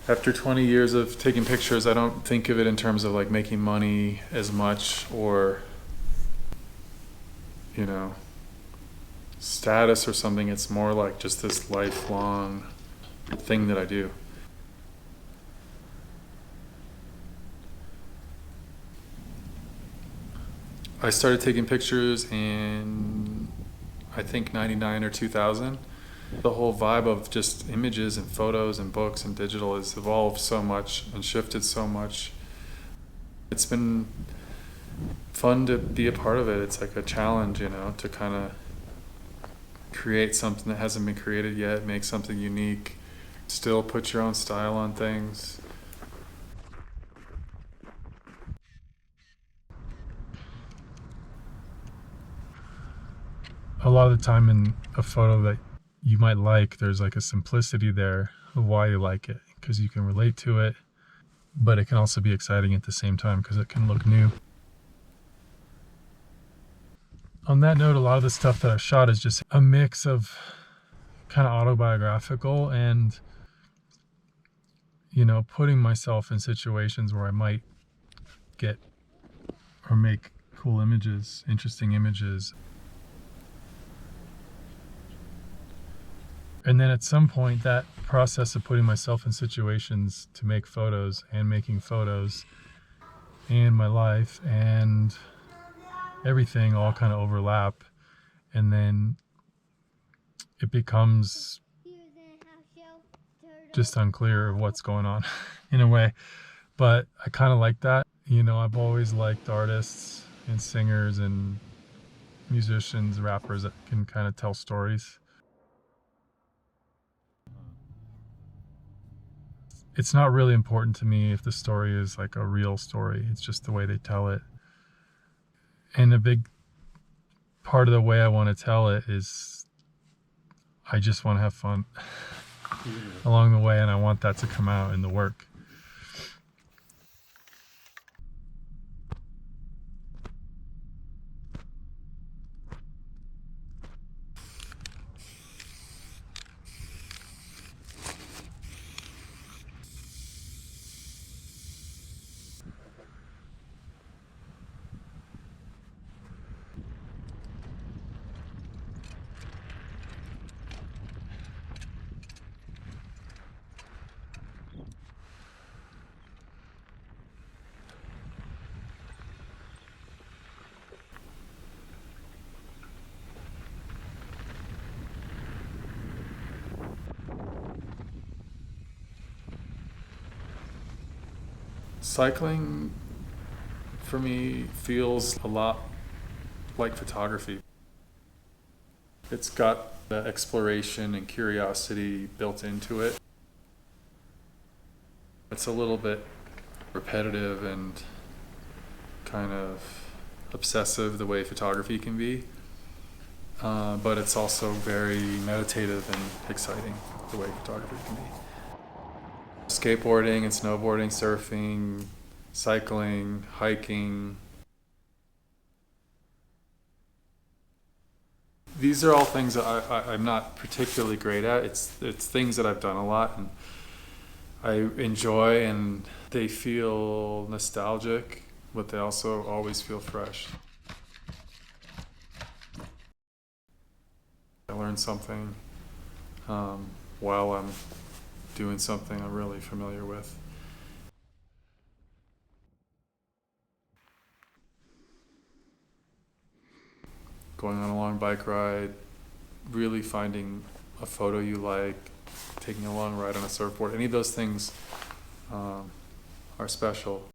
After 20 years of taking pictures, I don't think of it in terms of like making money as much or, you know, status or something. It's more like just this lifelong thing that I do. I started taking pictures in, I think, 99 or 2000. The whole vibe of just images and photos and books and digital has evolved so much and shifted so much. It's been fun to be a part of it. It's like a challenge, you know, to kind of create something that hasn't been created yet, make something unique, still put your own style on things. A lot of the time in a photo that you might like, there's like a simplicity there of why you like it, because you can relate to it, but it can also be exciting at the same time because it can look new. On that note, a lot of the stuff that I've shot is just a mix of kind of autobiographical and, you know, putting myself in situations where I might get or make cool images, interesting images. And then at some point, that process of putting myself in situations to make photos and making photos and my life and everything all kind of overlap. And then it becomes just unclear of what's going on in a way. But I kind of like that. You know, I've always liked artists and singers and musicians, rappers that can kind of tell stories. It's not really important to me if the story is like a real story. It's just the way they tell it. And a big part of the way I want to tell it is I just want to have fun along the way, and I want that to come out in the work. Cycling for me feels a lot like photography. It's got the exploration and curiosity built into it. It's a little bit repetitive and kind of obsessive the way photography can be, but it's also very meditative and exciting the way photography can be. Skateboarding and snowboarding, surfing, cycling, hiking. These are all things that I'm not particularly great at. It's things that I've done a lot and I enjoy, and they feel nostalgic, but they also always feel fresh. I learn something while I'm doing something I'm really familiar with. Going on a long bike ride, really finding a photo you like, taking a long ride on a surfboard, any of those things are special.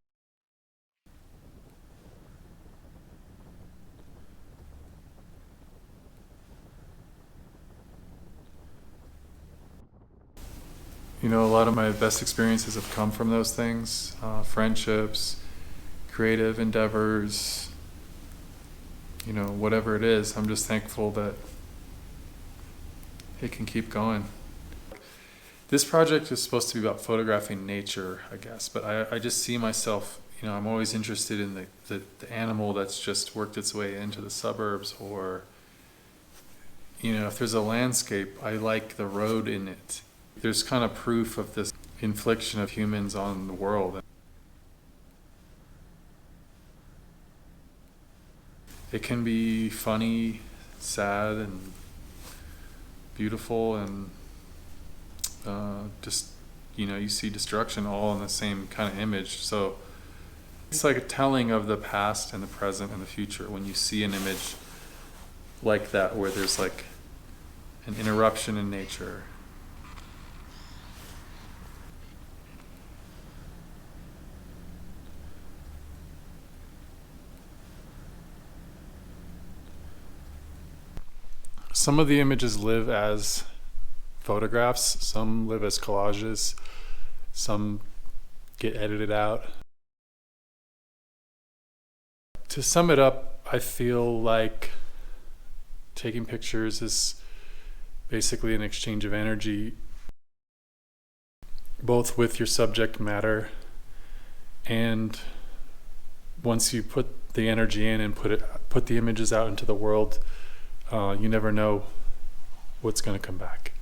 You know, a lot of my best experiences have come from those things, friendships, creative endeavors, you know, whatever it is. I'm just thankful that it can keep going. This project is supposed to be about photographing nature, I guess, but I just see myself, you know, I'm always interested in the animal that's just worked its way into the suburbs, or, you know, if there's a landscape, I like the road in it. There's kind of proof of this infliction of humans on the world. It can be funny, sad, and beautiful, and just, you see destruction all in the same kind of image. So it's like a telling of the past and the present and the future when you see an image like that, where there's like an interruption in nature. Some of the images live as photographs, some live as collages, some get edited out. To sum it up, I feel like taking pictures is basically an exchange of energy, both with your subject matter, and once you put the energy in and put the images out into the world, you never know what's going to come back.